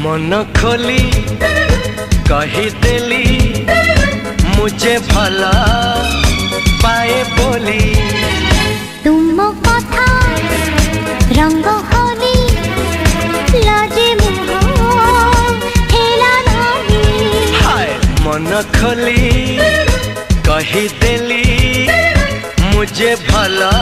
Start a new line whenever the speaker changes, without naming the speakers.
मन खोली कहीदेली मुझे भला पाए बोली।
तुम कथा रंग होली लाजे मुह हेला नहीं।
हाय मन खोली कहीदेली मुझे भला